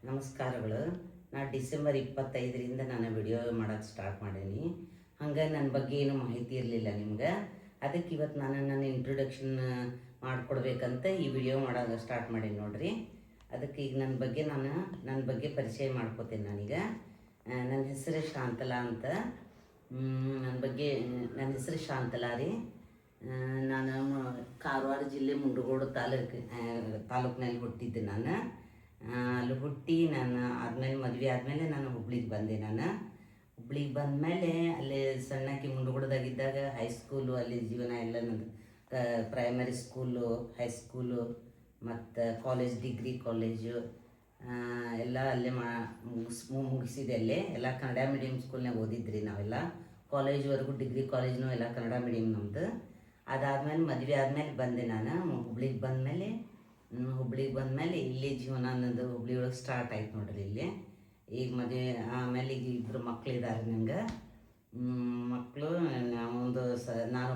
ನಮಸ್ಕಾರಗಳು. ನಾನು ಡಿಸೆಂಬರ್ 25ರಿಂದ ನಾನು ವಿಡಿಯೋ ಮಾಡೋಕ್ಕೆ ಸ್ಟಾರ್ಟ್ ಮಾಡೀನಿ. ಹಂಗೆ ನನ್ನ ಬಗ್ಗೆ ಏನು ಮಾಹಿತಿ ಇರಲಿಲ್ಲ ನಿಮ್ಗೆ. ಅದಕ್ಕೆ ಇವತ್ತು ನಾನು ನನ್ನ ಇಂಟ್ರೊಡಕ್ಷನ್ ಮಾಡಿಕೊಡ್ಬೇಕಂತ ಈ ವಿಡಿಯೋ ಮಾಡೋದು ಸ್ಟಾರ್ಟ್ ಮಾಡೀನಿ ನೋಡ್ರಿ. ಅದಕ್ಕೆ ಈಗ ನನ್ನ ಬಗ್ಗೆ ಪರಿಚಯ ಮಾಡ್ಕೋತೀನಿ. ನನ್ನ ಹೆಸರು ಶಾಂತಲಾ ಅಂತ. ನನ್ನ ಹೆಸರು ಶಾಂತಲಾ ರೀ. ನಾನು ಕಾರವಾರ ಜಿಲ್ಲೆ ಮುಂಡಗೋಡು ತಾಲೂಕಿನಲ್ಲಿ ಹುಟ್ಟಿದ್ದೆ. ನಾನು ಅಲ್ಲಿ ಹುಟ್ಟಿ ಆದಮೇಲೆ ಮದುವೆ ಆದಮೇಲೆ ನಾನು ಹುಬ್ಳಿಗೆ ಬಂದೆ. ಹುಬ್ಳಿಗೆ ಬಂದಮೇಲೆ ಅಲ್ಲಿ ಸಣ್ಣಕ್ಕೆ ಮುಂಡಗೋಡದಾಗಿದ್ದಾಗ ಹೈಸ್ಕೂಲು ಅಲ್ಲಿ ಜೀವನ ಎಲ್ಲ ನಂದು. ಪ್ರೈಮರಿ ಸ್ಕೂಲು, ಹೈಸ್ಕೂಲು ಮತ್ತು ಕಾಲೇಜ್, ಡಿಗ್ರಿ ಕಾಲೇಜು ಎಲ್ಲ ಅಲ್ಲೇ ಮುಗಿಸಿದೆ. ಅಲ್ಲೇ ಎಲ್ಲ ಕನ್ನಡ ಮೀಡಿಯಮ್ ಸ್ಕೂಲ್ನಾಗ ಓದಿದ್ರಿ ನಾವೆಲ್ಲ. ಕಾಲೇಜ್ವರೆಗೂ ಡಿಗ್ರಿ ಕಾಲೇಜ್ನೂ ಎಲ್ಲ ಕನ್ನಡ ಮೀಡಿಯಮ್ ನಮ್ಮದು. ಅದಾದಮೇಲೆ ಮದುವೆ ಆದಮೇಲೆ ಬಂದೆ. ನಾನು ಹುಬ್ಳಿಗೆ ಬಂದಮೇಲೆ ಇಲ್ಲಿ ಜೀವನ ಅನ್ನೋದು ಹುಬ್ಳಿ ಒಳಗೆ ಸ್ಟಾರ್ಟ್ ಆಯ್ತು ನೋಡ್ರಿ. ಇಲ್ಲಿ ಈಗ ಮದುವೆ ಆಮೇಲೆ ಈಗ ಇಬ್ಬರು ಮಕ್ಕಳಿದ್ದಾರೆ ನಂಗೆ. ಮಕ್ಕಳು ನಾನು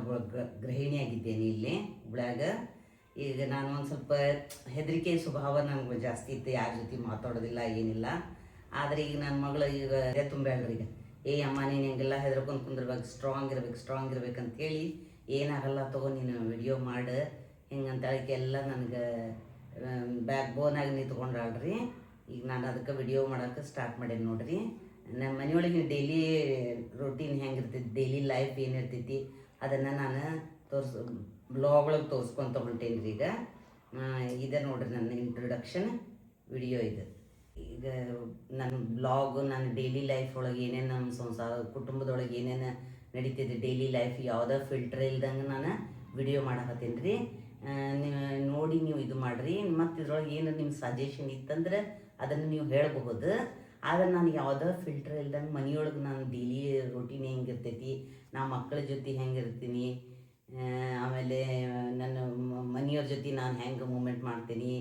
ಗೃಹಿಣಿಯಾಗಿದ್ದೇನೆ ಇಲ್ಲಿ ಹುಬ್ಳ್ಯಾಗ. ಈಗ ನಾನು ಒಂದು ಸ್ವಲ್ಪ ಹೆದರಿಕೆ ಸ್ವಭಾವ ನನಗೆ ಜಾಸ್ತಿ ಇತ್ತು, ಯಾರ ಜೊತೆ ಮಾತಾಡೋದಿಲ್ಲ ಏನಿಲ್ಲ. ಆದರೆ ಈಗ ನನ್ನ ಮಗಳು ಈಗ ತುಂಬಬೇಡ್ರಿ. ಈಗ ಅಮ್ಮ ನೀನು ಹಿಂಗೆಲ್ಲ ಹೆದರ್ಕೊಂಡು ಕುಂದಿರ್ಬೇಕು, ಸ್ಟ್ರಾಂಗ್ ಇರ್ಬೇಕಂತೇಳಿ ಏನಾಗಲ್ಲ ತಗೋ ನೀನು ವಿಡಿಯೋ ಮಾಡು ಹಿಂಗಂತೇಳಿಕೆ ಎಲ್ಲ ನನಗೆ ಬ್ಯಾಕ್ ಬೋನಾಗಿ ನಿಂತ್ಕೊಂಡ್ರಿ. ಈಗ ನಾನು ಅದಕ್ಕೆ ವಿಡಿಯೋ ಮಾಡೋಕ್ಕೆ ಸ್ಟಾರ್ಟ್ ಮಾಡೀನಿ ನೋಡ್ರಿ. ನಮ್ಮ ಮನೆಯೊಳಗೆ ಡೈಲಿ ರೊಟೀನ್ ಹೆಂಗಿರ್ತೈತಿ, ಡೈಲಿ ಲೈಫ್ ಏನಿರ್ತೈತಿ ಅದನ್ನು ನಾನು ಬ್ಲಾಗ್ ಒಳಗೆ ತೋರಿಸ್ಕೊತ ಹೊಂಟೇನಿ ರೀ. ಇದೆ ನೋಡ್ರಿ ನನ್ನ ಇಂಟ್ರೊಡಕ್ಷನ್ ವಿಡಿಯೋ ಇದು. ಈಗ ನನ್ನ ಬ್ಲಾಗು ನನ್ನ ಡೈಲಿ ಲೈಫ್ ಒಳಗೆ ಏನೇನು ನಮ್ಮ ಸಂಸಾರ ಕುಟುಂಬದೊಳಗೆ ಏನೇನು ನಡೀತಿದೆ, ಡೈಲಿ ಲೈಫ್ ಯಾವುದೋ ಫಿಲ್ಟರ್ ಇಲ್ದಂಗೆ ನಾನು ವಿಡಿಯೋ ಮಾಡಕತ್ತೀನಿ ರೀ. ನೋಡಿ ನೀವು ಇದು ಮಾಡಿರಿ. ಮತ್ತು ಇದ್ರೊಳಗೆ ಏನು ನಿಮ್ಗೆ ಸಜೆಷನ್ ಇತ್ತಂದ್ರೆ ಅದನ್ನು ನೀವು ಹೇಳಬಹುದು. ಆದರೆ ನಾನು ಯಾವುದೋ ಫಿಲ್ಟರ್ ಇಲ್ದಂಗೆ ಮನೆಯೊಳಗೆ ನಾನು ಡೈಲಿ ರೊಟೀನ್ ಹೆಂಗಿರ್ತೈತಿ, ನಾ ಮಕ್ಕಳ ಜೊತೆ ಹೆಂಗಿರ್ತೀನಿ, ಆಮೇಲೆ ನನ್ನ ಮನೆಯವ್ರ ಜೊತೆ ನಾನು ಹೆಂಗೆ ಮೂಮೆಂಟ್ ಮಾಡ್ತೀನಿ,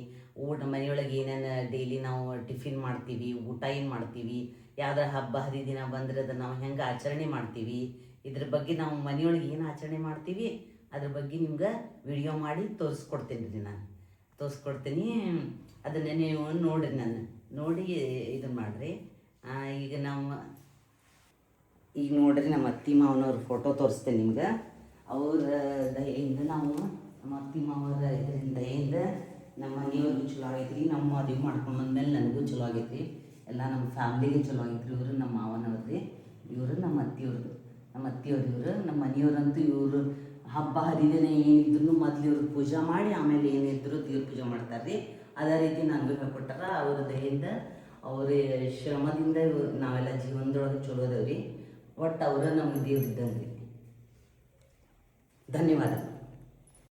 ಮನೆಯೊಳಗೆ ಏನೇನು ಡೈಲಿ ನಾವು ಟಿಫಿನ್ ಮಾಡ್ತೀವಿ, ಊಟ ಏನು ಮಾಡ್ತೀವಿ, ಯಾವುದೋ ಹಬ್ಬ ಹರಿದಿನ ಬಂದರೆ ಅದನ್ನು ನಾವು ಹೆಂಗೆ ಆಚರಣೆ ಮಾಡ್ತೀವಿ, ಇದ್ರ ಬಗ್ಗೆ ನಾವು ಮನೆಯೊಳಗೆ ಏನು ಆಚರಣೆ ಮಾಡ್ತೀವಿ ಅದ್ರ ಬಗ್ಗೆ ನಿಮ್ಗೆ ವಿಡಿಯೋ ಮಾಡಿ ತೋರಿಸ್ಕೊಡ್ತೀನಿ ರೀ. ನಾನು ತೋರಿಸ್ಕೊಡ್ತೀನಿ, ಅದನ್ನು ನೀವು ನೋಡಿ ಇದನ್ನು ಮಾಡಿರಿ. ಈಗ ನೋಡ್ರಿ ನಮ್ಮ ಅತ್ತಿ ಮಾವನವ್ರ ಫೋಟೋ ತೋರಿಸ್ತೇನೆ ನಿಮ್ಗೆ. ಅವ್ರ ದಯೆಯಿಂದ ನಮ್ಮ ಅತ್ತಿ ಮಾವರ ದಯೆಯಿಂದ ನಮ್ಮ ಮನೆಯವ್ರಿಗೂ ಚಲೋ ಆಗೈತ್ರಿ. ನಮ್ಮ ಮದುವೆ ಮಾಡ್ಕೊಂಡು ಬಂದಮೇಲೆ ನನಗೂ ಚಲೋ ಆಗೈತ್ರಿ. ಎಲ್ಲ ನಮ್ಮ ಫ್ಯಾಮ್ಲಿಗೆ ಚಲೋ ಆಗೈತ್ರಿ. ಇವರು ನಮ್ಮ ಮಾವನವ್ರಿ, ಇವರು ನಮ್ಮ ಅತ್ತಿಯವ್ರು ಇವರು. ನಮ್ಮ ಮನೆಯವ್ರಂತೂ ಇವರು ಹಬ್ಬ ಹರಿದಿನ ಏನಿದ್ರು ಮೊದಲು ಇವ್ರು ಪೂಜೆ ಮಾಡಿ ಆಮೇಲೆ ಏನಿದ್ರು ದೇವ್ರ ಪೂಜೆ ಮಾಡ್ತಾರೆ ರೀ. ಅದೇ ರೀತಿ ನನಗೂ ಹೇಳ್ಕೊಟ್ಟಾರ. ಅವ್ರ ದಯೆಯಿಂದ ಅವ್ರ ಶ್ರಮದಿಂದ ನಾವೆಲ್ಲ ಜೀವನದೊಳಗೆ ಚಲೋ ಅದೇವ್ರಿ. ಒಟ್ಟು ಅವರ ನಮ್ಗೆ ದೇವ್ರು ಇದ್ದಂಗೆ ರೀ. ಧನ್ಯವಾದ.